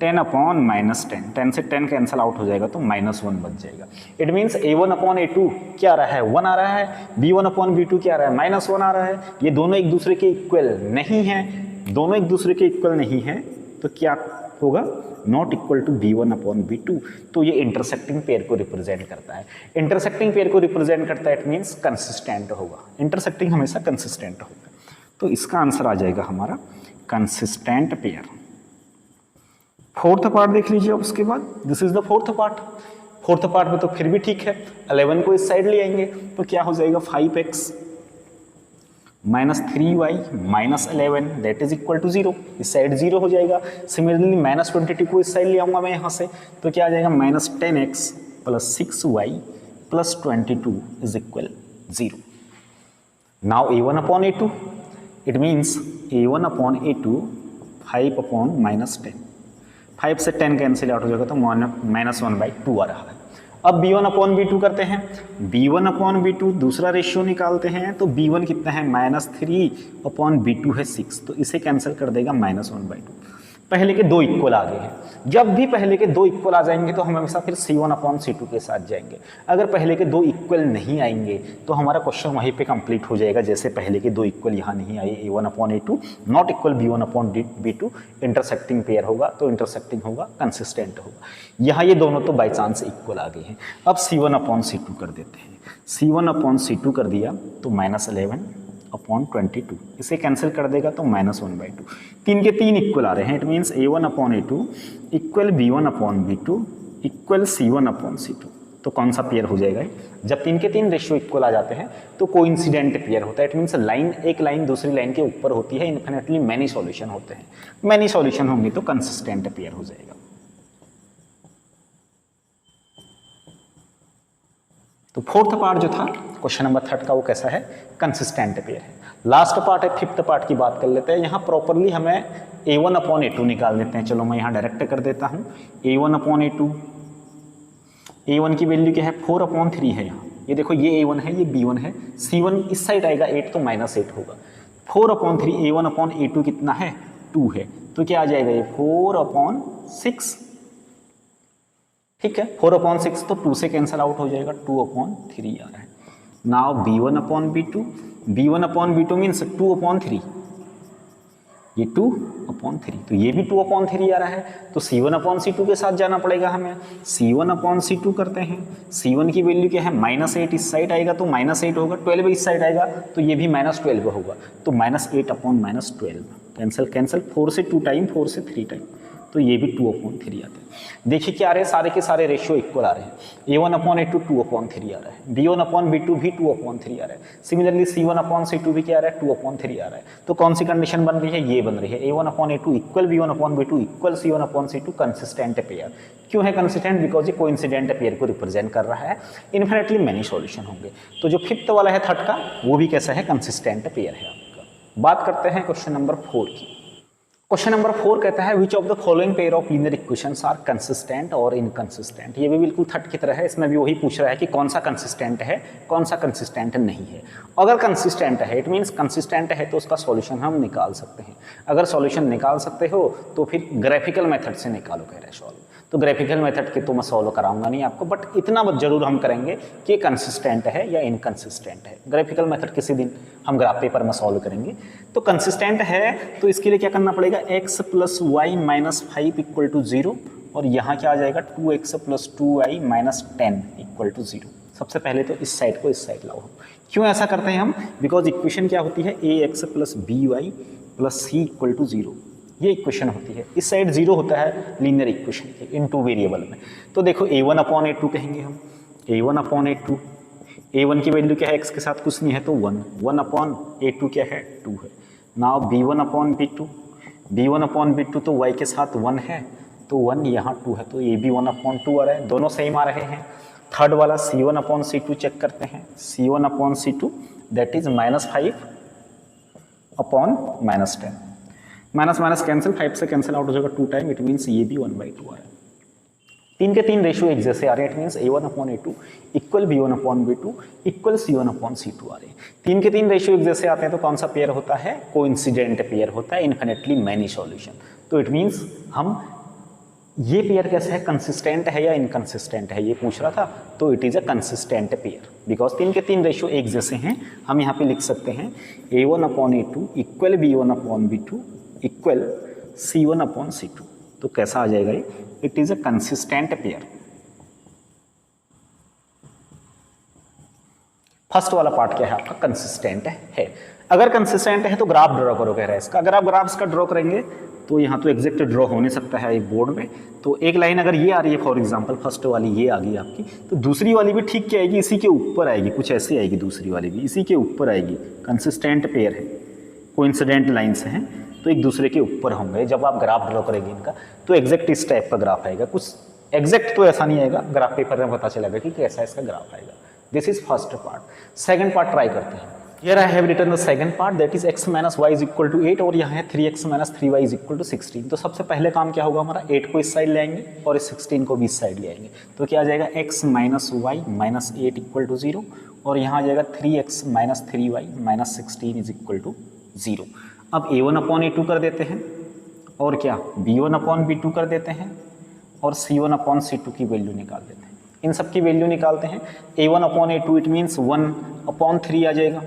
10 अपॉन माइनस 10, 10 से 10 कैंसिल आउट हो जाएगा तो माइनस 1 बच जाएगा। It means a1 upon a2 क्या आ रहा है, 1 आ रहा है। b1 अपॉन b2 क्या आ रहा है, माइनस 1 आ रहा है। ये दोनों एक दूसरे के इक्वल नहीं है, दोनों एक दूसरे के इक्वल नहीं है, तो क्या होगा, not equal to b1 upon b2। तो ये इंटरसेक्टिंग पेयर को रिप्रेजेंट करता है। इंटरसेक्टिंग पेयर को रिप्रेजेंट करता है, इट मीन्स कंसिस्टेंट होगा। इंटरसेक्टिंग हमेशा कंसिस्टेंट होगा। तो इसका आंसर आ जाएगा हमारा कंसिस्टेंट पेयर। फोर्थ पार्ट देख लीजिए अब उसके बाद, this is the fourth part. Fourth part में तो फिर भी ठीक है, 11 को इस साइड ले आएंगे तो क्या हो जाएगा, 5x minus 3y minus 11 that is equal to 0। इस साइड 0 हो जाएगा। सिमिलरली माइनस 22 को इस साइड ले आऊँगा मैं यहाँ से, तो क्या आ जाएगा, minus 10x plus 6y plus 22 is equal 0। Now a1 upon a2, it means a1 upon a2 5 upon minus 10, 5 से 10 कैंसिल आउट हो जाएगा तो माइनस 1/2 आ रहा है। अब b1 अपॉन b2 करते हैं। b1 अपॉन b2 दूसरा रेशियो निकालते हैं, तो b1 कितना है, माइनस 3 अपॉन b2 है 6, तो इसे कैंसिल कर देगा माइनस 1/2। पहले के 2 इक्वल आ गए हैं। जब भी पहले के 2 इक्वल आ जाएंगे तो हम हमेशा फिर c1 अपॉन c2 के साथ जाएंगे। अगर पहले के 2 इक्वल नहीं आएंगे तो हमारा क्वेश्चन वहीं पे कंप्लीट हो जाएगा। जैसे पहले के 2 इक्वल यहाँ नहीं आए, a1 upon a2 not equal b1 upon b2, intersecting pair होगा तो इंटरसेक्टिंग होगा, कंसिस्टेंट होगा। यहाँ ये दोनों तो बाई चांस इक्वल आ गए हैं। अब c1 अपॉन c2 कर देते हैं। c1 अपॉन c2 कर दिया तो माइनस 11 अपॉन 22, इसे कैंसिल कर देगा तो माइनस 1/2। 3 के 3 इक्वल आ रहे हैं, it means a1 upon a2 equal b1 upon b2 equal c1 upon c2। तो कौन सा पेयर हो जाएगा, जब 3 के 3 रेशियो इक्वल आ जाते हैं तो कोइंसिडेंट पेयर होता है। इट मीन्स लाइन, एक लाइन दूसरी लाइन के ऊपर होती है, इन्फिनिटली मैनी सॉल्यूशन होते हैं। मैनी सॉल्यूशन होंगे तो कंसिस्टेंट पेयर हो जाएगा। तो फोर्थ पार्ट जो था क्वेश्चन नंबर 3 का वो कैसा है, कंसिस्टेंट पेयर है। लास्ट पार्ट है, फिफ्थ पार्ट की बात कर लेते हैं। यहाँ प्रॉपरली हमें a1 अपॉन a2 निकाल देते हैं। चलो मैं यहाँ डायरेक्ट कर देता हूँ, a1 अपॉन a2 A1 की वैल्यू क्या है 4/3 है यहाँ, ये देखो ये A1 है, ये B1 है, C1 इस साइड आएगा 8 तो -8 होगा। 4/3 A1/A2 कितना है 2 है, तो क्या आ जाएगा ये 4/6, ठीक है 4/6 तो 2 से कैंसिल आउट हो जाएगा, 2/3 आ रहा है। नाउ B1/B2, B1/B2 मीन्स 2/3, ये 2/3 तो ये भी 2/3 आ रहा है, तो C1/C2 के साथ जाना पड़ेगा हमें। C1/C2 करते हैं, C1 की वैल्यू क्या है -8 इस साइड आएगा तो -8 होगा, 12 इस साइड आएगा तो ये भी -12 होगा, तो -8/-12 कैंसिल कैंसिल, 4 से 2 टाइम, 4 से 3 टाइम, तो ये भी 2/3 आते हैं। देखिए क्या आ रहे हैं, सारे के सारे रेशियो इक्वल आ रहे हैं। A1/A2 2/3 आ रहा है, B1/B2 भी 2/3 आ रहा है, सिमिलरली C1/C2 भी क्या आ रहा है 2/3 आ रहा है। तो कौन सी कंडीशन बन रही है, ये बन रही है A1/A2 equal B1/B2 equal C1/C2 consistent pair. क्यों है कंसिस्टेंट, बिकॉज ये कोइंसिडेंट पेयर को रिप्रेजेंट कर रहा है। इन्फिनिटली मैनी सॉल्यूशन होंगे, तो जो फिफ्थ वाला है थर्ड का, वो भी कैसा है कंसिस्टेंट पेयर है आपका। बात करते हैं क्वेश्चन नंबर 4 की। क्वेश्चन नंबर 4 कहता है which of the following pair of linear equations are consistent और इनकंसिस्टेंट। ये भी बिल्कुल थर्ड की तरह है, इसमें भी वही पूछ रहा है कि कौन सा कंसिस्टेंट है, कौन सा कंसिस्टेंट नहीं है। अगर कंसिस्टेंट है इट मीन्स कंसिस्टेंट है तो उसका सॉल्यूशन हम निकाल सकते हैं। अगर सॉल्यूशन निकाल सकते हो तो फिर ग्राफिकल मेथड से निकालो, कह रहे सॉल्व। तो ग्राफिकल मेथड के तो मैं सॉल्व कराऊंगा नहीं आपको, बट इतना जरूर हम करेंगे कि कंसिस्टेंट है या इनकंसिस्टेंट है। ग्राफिकल मेथड किसी दिन हम ग्राफ पेपर में सॉल्व करेंगे। तो कंसिस्टेंट है तो इसके लिए क्या करना पड़ेगा, x + y - 5 = 0 और यहाँ क्या आ जाएगा 2x + 2y - 10 = 0। सबसे पहले तो इस साइड को इस साइड लाओ। क्यों ऐसा करते हैं हम, बिकॉज इक्वेशन क्या होती है ax + by + c = 0, ये इक्वेशन होती है। इस साइड 0 होता है लीनियर इक्वेशन के इन टू वेरिएबल में। तो देखो A1/A2 कहेंगे हम, A1/A2, A1 की वैल्यू क्या है x के साथ कुछ नहीं है तो 1, 1/A2 क्या है 2 है। नाउ B1/B2, B1/B2 तो y के साथ 1 है तो 1 यहाँ 2 है, तो ये भी 1/2 आ रहा है, दोनों सेम आ रहे हैं। थर्ड वाला C1/C2 चेक करते हैं, C1/C2 that is -5/-10, minus minus cancel, 5 से कैंसिल आउट हो जाएगा 2 टाइम, इट मीन्स ये भी 1/2 आ रहा है। 3 के 3 रेशियो एक जैसे आ रहे हैं, it means A1/A2 equal B1/B2 equal C1/C2 आ रहे हैं। 3 के 3 रेशियो एक जैसे आते हैं तो कौन सा पेयर होता है, कोइंसिडेंट पेयर होता है, इन्फिनिटली मैनी सॉल्यूशन। तो इट मीन्स हम ये पेयर कैसे है, कंसिस्टेंट है या इनकंसिस्टेंट है, ये पूछ रहा था। तो it is a consistent pair because 3 के 3 रेशियो एक जैसे हैं। हम यहाँ पे लिख सकते हैं A1/A2 equal B1/B2 equal C1/C2। तो कैसा आ जाएगा ये, it is a consistent pair. First वाला पार्ट क्या है आपका, कंसिस्टेंट है। अगर कंसिस्टेंट है तो ग्राफ ड्रॉ करो, कह रहा है इसका। अगर आप ग्राफ इसका ड्रॉ करेंगे तो यहाँ तो एग्जैक्ट ड्रॉ हो नहीं सकता है एक बोर्ड में। तो एक लाइन अगर ये आ रही है फॉर एग्जांपल, फर्स्ट वाली ये आ गई आपकी, तो दूसरी वाली भी ठीक क्या आएगी, इसी के ऊपर आएगी, कुछ ऐसी आएगी, दूसरी वाली भी इसी के ऊपर आएगी। कंसिस्टेंट पेयर है, कोइंसिडेंट लाइन्स हैं तो एक दूसरे के ऊपर होंगे। जब आप ग्राफ ड्रॉ करेंगे इनका तो एग्जैक्ट इस टाइप का ग्राफ आएगा, कुछ एग्जैक्ट तो ऐसा नहीं आएगा, ग्राफ पेपर में पता चलेगा कि कैसा इसका ग्राफ आएगा। This is first part. Second part try करते हैं। Here I have written the second part, that is x - y = 8 और यहाँ है 3x - 3y = 16। तो सबसे पहले काम क्या होगा हमारा, 8 को इस साइड ले आएंगे और इस 16 को भी इस साइड ले आएंगे। तो क्या आ जाएगा x - y - 8 = 0 और यहाँ आ जाएगा 3x - 3y - 16 = 0। अब A1/A2 कर देते हैं और क्या B1/B2 कर देते हैं और C1/C2 की वैल्यू निकाल देते हैं। इन सब की वैल्यू निकालते हैं। A1/A2 इट मीन्स 1/3 आ जाएगा,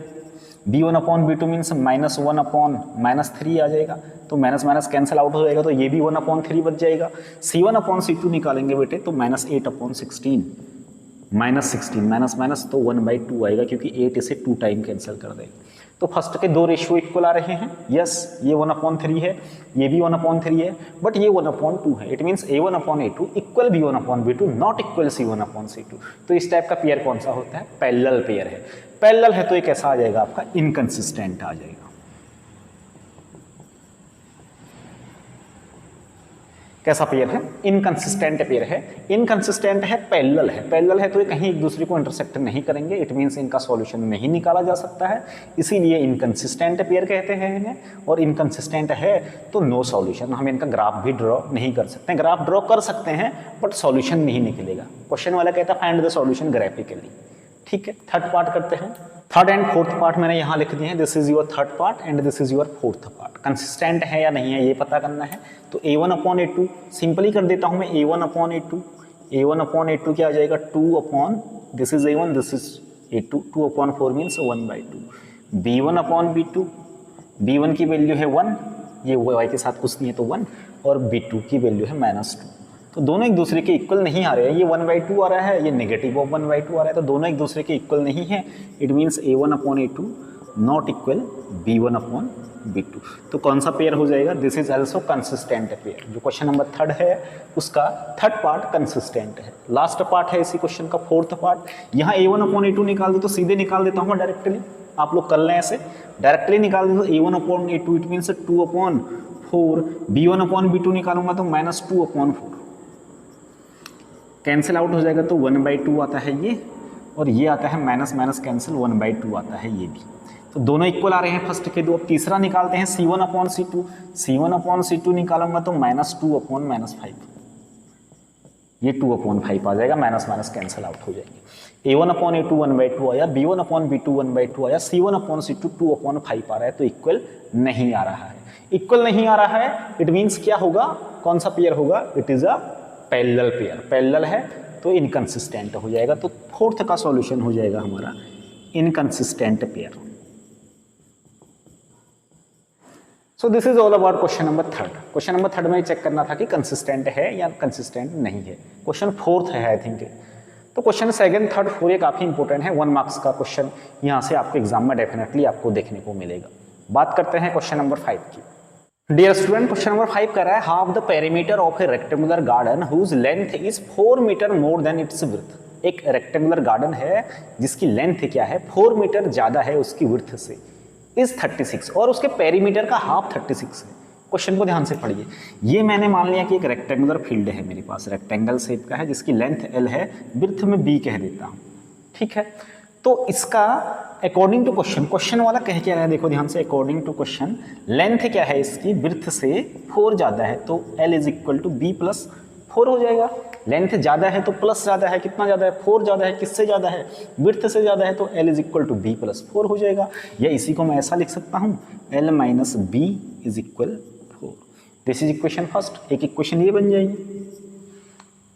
B1/B2 मीन्स -1/-3 आ जाएगा, तो माइनस माइनस कैंसिल आउट हो जाएगा, तो ये भी 1/3 बच जाएगा। C1/C2 निकालेंगे बेटे तो -8/16, -16 माइनस माइनस तो 1/2 आएगा, क्योंकि 8 इसे 2 टाइम कैंसिल कर देगा। तो फर्स्ट के 2 रेशियो इक्वल आ रहे हैं। यस, ये 1/3 है, ये भी 1/3 है, बट ये 1/2 है। It means A1/A2 equal B1/B2 not equal C1/C2। तो इस टाइप का पेयर कौन सा होता है, पैरेलल पेयर है। पैरेलल है तो ये कैसा आ जाएगा आपका, इनकंसिस्टेंट आ जाएगा। कैसा पेयर है? इनकंसिस्टेंट पेयर है। इनकंसिस्टेंट है, पैरेलल है। पैरेलल है तो ये कहीं एक दूसरे को इंटरसेक्ट नहीं करेंगे, इट मीन्स इनका सॉल्यूशन नहीं निकाला जा सकता है, इसीलिए इनकंसिस्टेंट पेयर कहते हैं इन्हें। और इनकंसिस्टेंट है तो नो सॉल्यूशन, हम इनका ग्राफ भी ड्रॉ नहीं कर सकते। ग्राफ ड्रॉ कर सकते हैं बट सॉल्यूशन नहीं निकलेगा। क्वेश्चन वाला कहता है फाइंड द सॉल्यूशन ग्राफिकली। ठीक है, थर्ड पार्ट करते हैं। थर्ड एंड फोर्थ पार्ट मैंने यहाँ लिख दिए हैं, this is your third part and this is your fourth part. Consistent है या नहीं है ये पता करना है, तो a1/a2 सिंपली कर देता हूँ मैं, a1/a2, a1/a2 क्या आ जाएगा, 2 this is a1 this is a2, 2/4 means 1/2, b1/b2, b1 की वैल्यू है 1, ये y के साथ कुछ नहीं है तो 1, और b2 की वैल्यू है -2। तो दोनों एक दूसरे के इक्वल नहीं आ रहे हैं, ये 1/2 आ रहा है, ये नेगेटिव ऑफ 1/2 आ रहा है, तो दोनों एक दूसरे के इक्वल नहीं है। It means a1/a2 not equal b1/b2। तो कौन सा पेयर हो जाएगा? This is also consistent pair. जो क्वेश्चन नंबर थर्ड है उसका थर्ड पार्ट कंसिस्टेंट है। लास्ट पार्ट है इसी क्वेश्चन का, फोर्थ पार्ट। यहाँ a1/a2 निकाल दो तो सीधे निकाल देता हूँ डायरेक्टली, आप लोग कर लें ऐसे, डायरेक्टली निकाल दो तो a1/a2 इट मीन्स 2/4, b1/b2 निकालूंगा तो -2/4, कैंसिल आउट हो जाएगा तो 1/2 आता है ये, और ये आता है माइनस माइनस कैंसिल 1/2 आता है ये भी। तो दोनों इक्वल आ रहे हैं फर्स्ट के दो। अब तीसरा निकालते हैं c1/c2, c1/c2 निकालूंगा तो -2/-5, ये 2/5 आ जाएगा, माइनस माइनस कैंसिल आउट हो जाएंगे। a1/a2 1/2 आया, b1/b2 1/2 आया, c1/c2 2/5 आ रहा है, तो इक्वल नहीं आ रहा है। इक्वल नहीं आ रहा है इट मीन्स क्या होगा, कौन सा पेयर होगा? It is a parallel pair. Parallel है तो इनकंसिस्टेंट हो जाएगा, तो फोर्थ का सॉल्यूशन हो जाएगा हमारा inconsistent pair. So this is all about question number third. Question number third में चेक करना था कि कंसिस्टेंट है या कंसिस्टेंट नहीं है। क्वेश्चन फोर्थ है आई थिंक। तो क्वेश्चन सेकंड थर्ड फोर ये काफी इंपॉर्टेंट है, 1 मार्क्स का क्वेश्चन यहाँ से आपके एग्जाम में डेफिनेटली आपको देखने को मिलेगा। बात करते हैं क्वेश्चन नंबर 5 की। डियर स्टूडेंट, क्वेश्चन नंबर 5 कर रहा है half the perimeter of a rectangular garden whose length is 4 metre more than its width. एक रेक्टेंगुलर गार्डन है जिसकी लेंथ क्या है, 4 मीटर ज्यादा है उसकी विड्थ से, इज 36, और उसके पेरीमीटर का हाफ 36 है। क्वेश्चन को ध्यान से पढ़िए। ये मैंने मान लिया कि एक रेक्टेंगुलर फील्ड है मेरे पास, रेक्टेंगल शेप का है जिसकी लेंथ l है, विड्थ में b कह देता हूँ, ठीक है। तो इसका अकॉर्डिंग टू क्वेश्चन, क्वेश्चन वाला कह क्या रहा है, देखो ध्यान से, अकॉर्डिंग टू क्वेश्चन लेंथ क्या है इसकी, विड्थ से 4 ज्यादा है, तो l is equal to b plus 4 हो जाएगा। लेंथ ज्यादा है तो प्लस ज्यादा है, कितना ज्यादा है, 4 ज्यादा है, किससे ज्यादा है, विड्थ से ज्यादा है, तो l is equal to b plus 4 हो जाएगा। या इसी को मैं ऐसा लिख सकता हूँ, l minus b is equal 4। This is equation first. एक इक्वेशन ये बन जाएगी।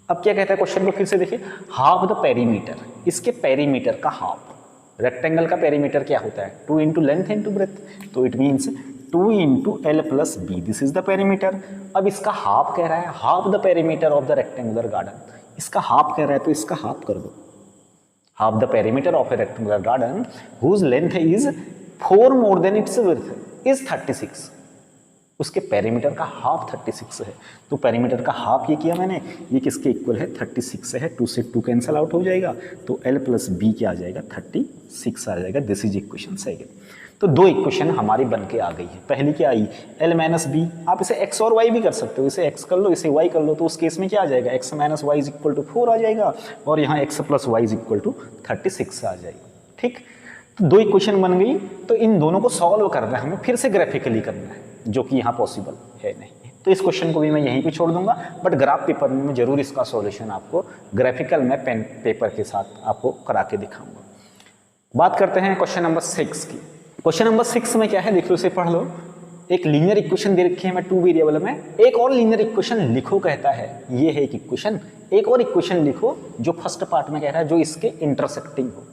अब क्या कहता है क्वेश्चन को फिर से देखिए, हाफ द पेरीमीटर, इसके पेरीमीटर का हाफ, रेक्टेंगल का पेरीमीटर क्या होता है, 2 इंटू लेंथ इंटू ब्रेथ, तो it means 2 into L plus B, this is the perimeter. अब इसका हाफ कह रहा है, half the perimeter of the rectangular garden, इसका हाफ कह रहा है तो इसका हाफ कर दो। Half the perimeter of a rectangular garden whose length is 4 more than its width is 36, उसके पेरीमीटर का हाफ 36 है, तो पेरीमीटर का हाफ ये किया मैंने, ये किसके इक्वल है, 36 से है, 2 से 2 कैंसल आउट हो जाएगा, तो l प्लस बी क्या आ जाएगा, 36 आ जाएगा। This is equation second. तो दो इक्वेशन हमारी बन के आ गई है। पहली क्या आई, l माइनस बी, आप इसे x और y भी कर सकते हो, इसे x कर लो इसे y कर लो, तो उस केस में क्या आ जाएगा, x minus y is equal to 4 आ जाएगा, और यहाँ x plus y is equal to 36 आ जाएगा, ठीक। तो दो इक्वेशन बन गई, तो इन दोनों को सॉल्व करना है हमें, फिर से ग्राफिकली करना है, जो कि यहाँ पॉसिबल है नहीं। तो इस क्वेश्चन को भी मैं यहीं पे छोड़ दूंगा, बट ग्राफ पेपर में मैं जरूर इसका सॉल्यूशन आपको ग्राफिकल में पेन पेपर के साथ आपको करा के दिखाऊंगा। बात करते हैं क्वेश्चन नंबर 6 की। क्वेश्चन नंबर 6 में क्या है, देख लो, इसे पढ़ लो। एक लीनियर इक्वेशन दे रखी है मैं 2 वेरिएबल में, एक और लीनियर इक्वेशन लिखो कहता है, ये है एक इक्वेशन, एक और इक्वेशन लिखो जो फर्स्ट पार्ट में कह रहा है जो इसके इंटरसेक्टिंग हो,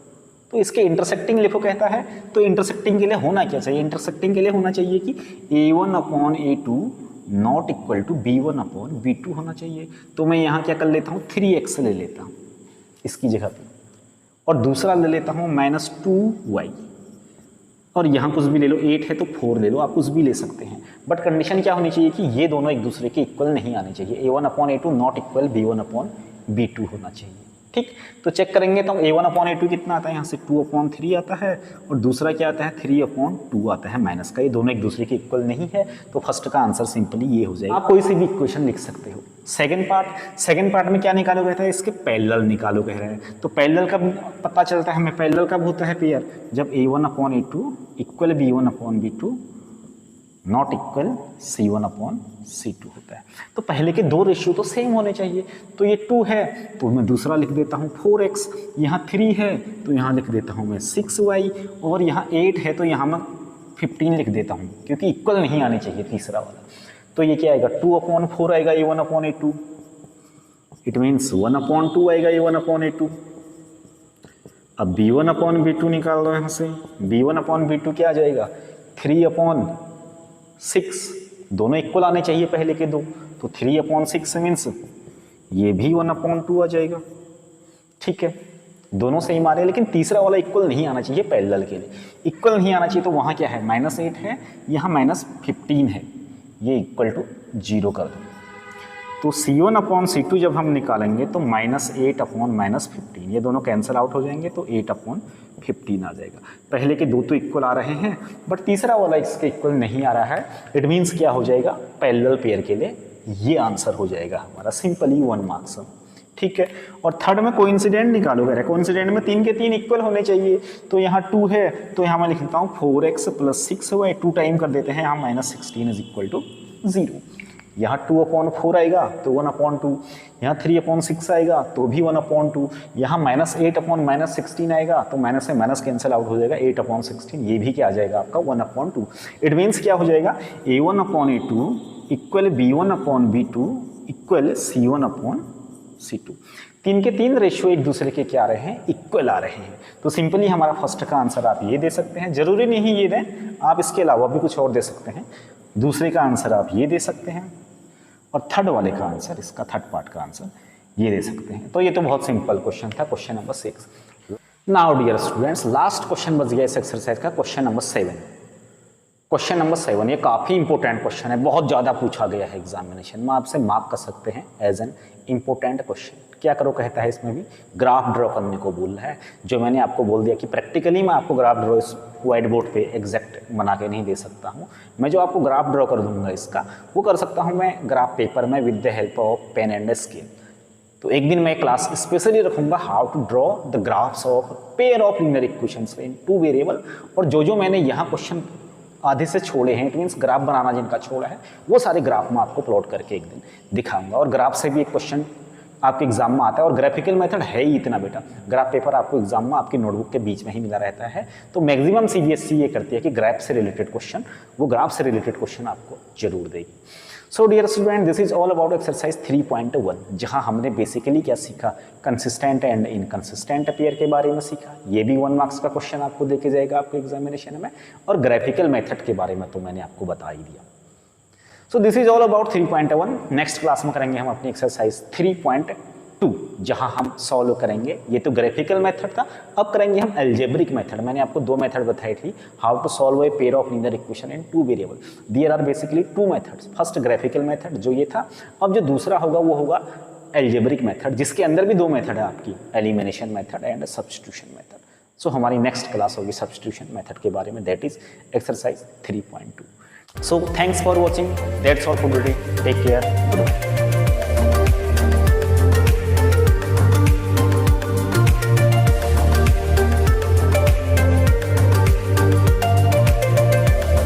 तो इसके इंटरसेक्टिंग लिखो कहता है। तो इंटरसेक्टिंग के लिए होना क्या चाहिए, इंटरसेक्टिंग के लिए होना चाहिए कि a1/a2 not equal to b1/b2 होना चाहिए। तो मैं यहाँ क्या कर लेता हूँ, 3x ले लेता हूँ इसकी जगह पे, और दूसरा ले लेता हूँ -2y, और यहाँ कुछ भी ले लो, 8 है तो 4 ले लो, आप कुछ भी ले सकते हैं, बट कंडीशन क्या होनी चाहिए कि ये दोनों एक दूसरे के इक्वल नहीं आने चाहिए, a1/a2 नॉट इक्वल b1/b2 होना चाहिए, ठीक, तो चेक करेंगे तो a1/a2 कितना आता है, यहाँ से 2/3 आता है और दूसरा क्या आता है 3/2 आता है माइनस का। ये दोनों एक दूसरे के इक्वल नहीं है, तो फर्स्ट का आंसर सिंपली ये हो जाएगा। आप कोई सी भी इक्वेशन लिख सकते हो। सेकंड पार्ट में क्या निकालो कहता है, इसके पैरेलल निकालो कह रहे हैं। तो पैरेलल कब पता चलता है हमें, पैरेलल कब होता है पेयर, जब a1/a2 equal b1/b2 not equal c1/c2 होता है। तो पहले के दो रेशियो तो सेम होने चाहिए। तो ये 2 है तो मैं दूसरा लिख देता हूँ 4x, यहाँ 3 है तो यहाँ लिख देता हूँ मैं 6y, और यहाँ 8 है तो यहाँ मैं 15 लिख देता हूँ, क्योंकि इक्वल नहीं आने चाहिए तीसरा वाला। तो ये क्या आएगा 2/4 आएगा a1/a2, इट मीन्स 1/2 आएगा a1/a2। अब b1/b2 निकाल दो यहाँ से, b1/b2 क्या आ जाएगा 3/6, दोनों इक्वल आने चाहिए पहले के दो, तो 3/6 मीन्स ये भी 1/2 आ जाएगा। ठीक है, दोनों सेम आ रहे हैं, लेकिन तीसरा वाला इक्वल नहीं आना चाहिए पैरेलल के लिए। इक्वल नहीं आना चाहिए तो वहाँ क्या है -8 है, यहाँ -15 है, ये इक्वल टू 0 कर दो। तो c1/c2 जब हम निकालेंगे तो -8/-15, ये दोनों कैंसिल आउट हो जाएंगे, तो 8/15 आ जाएगा। पहले के दो तो इक्वल आ रहे हैं, बट तीसरा वाला इसके इक्वल नहीं आ रहा है। इट मीन्स क्या हो जाएगा, पैरेलल पेयर के लिए ये आंसर हो जाएगा हमारा, सिंपली 1 मार्क्स। ठीक है, और थर्ड में कोइंसिडेंट निकालो कह रहे हैं। कोइंसिडेंट में 3 के 3 इक्वल होने चाहिए, तो यहाँ 2 है तो यहाँ मैं लिख देता हूँ 4x + 6y, 2 टाइम कर देते हैं, यहाँ -16 = 0। यहाँ 2/4 आएगा तो 1/2, यहाँ 3/6 आएगा तो भी 1/2, यहाँ -8/-16 आएगा तो माइनस से माइनस कैंसिल आउट हो जाएगा, 8/16, ये भी क्या आ जाएगा आपका 1/2। इट मीन्स क्या हो जाएगा a1/a2 equal b1/b2 equal c1/c2। 3 के 3 रेशियो एक दूसरे के क्या आ रहे हैं, इक्वल आ रहे हैं। तो सिंपली हमारा फर्स्ट का आंसर आप ये दे सकते हैं, जरूरी नहीं ये दें, आप इसके अलावा भी कुछ और दे सकते हैं। दूसरे का आंसर आप ये दे सकते हैं, और थर्ड वाले का आंसर, इसका थर्ड पार्ट का आंसर ये दे सकते हैं। तो ये तो बहुत सिंपल क्वेश्चन था, question number 6। Now dear students, last question बच गया इस एक्सरसाइज का, क्वेश्चन नंबर 7। क्वेश्चन नंबर 7 ये काफ़ी इंपॉर्टेंट क्वेश्चन है, बहुत ज़्यादा पूछा गया है एग्जामिनेशन में, आपसे मार्क कर सकते हैं एज एन इंपॉर्टेंट क्वेश्चन। क्या करो कहता है इसमें भी, ग्राफ ड्रॉ करने को बोल रहा है। जो मैंने आपको बोल दिया कि प्रैक्टिकली मैं आपको ग्राफ ड्रॉ इस व्हाइट बोर्ड पे एग्जैक्ट बना के नहीं दे सकता हूँ, मैं जो आपको ग्राफ ड्रॉ कर दूंगा इसका, वो कर सकता हूँ मैं ग्राफ पेपर में with the help of pen and scale. तो एक दिन मैं क्लास स्पेशली रखूंगा how to draw the graphs of pair of linear equations in 2 variable, और जो मैंने यहाँ क्वेश्चन आधे से छोड़े हैं, इट मीन्स ग्राफ बनाना जिनका छोड़ा है, वो सारे ग्राफ मैं आपको प्लॉट करके एक दिन दिखाऊंगा। और ग्राफ से भी एक क्वेश्चन आपके एग्जाम में आता है, और ग्राफिकल मेथड है ही इतना बेटा, ग्राफ पेपर आपको एग्जाम में आपकी नोटबुक के बीच में ही मिला रहता है। तो मैक्सिमम CBSE ये करती है कि ग्राफ से रिलेटेड क्वेश्चन, वो ग्राफ से रिलेटेड क्वेश्चन आपको जरूर देगी। So dear student, this is all about exercise 3.1, जहां हमने बेसिकली क्या सीखा, कंसिस्टेंट एंड इनकंसिस्टेंट पेयर के बारे में सीखा। ये भी 1 मार्क्स का क्वेश्चन आपको देके जाएगा आपके एग्जामिनेशन में, और ग्राफिकल मेथड के बारे में तो मैंने आपको बता ही दिया। सो this is all about 3.1। Next class में करेंगे हम अपनी एक्सरसाइज 3.2, जहां हम सॉल्व करेंगे, ये तो ग्राफिकल मेथड था, अब करेंगे हम अलजेब्रिक मेथड। मैंने आपको 2 मेथड बताई थी, how to solve a pair of linear equation in 2 variable. There are basically 2 methods, first graphical method जो ये था, अब जो दूसरा होगा वो होगा अलजेब्रिक मेथड, जिसके अंदर भी 2 मेथड है आपकी, elimination method and substitution method. So हमारी नेक्स्ट क्लास होगी सब्स्टिट्यूशन मेथड के बारे में, that is exercise 3.2। So thanks for watching. That's all for today. Take care. Bye.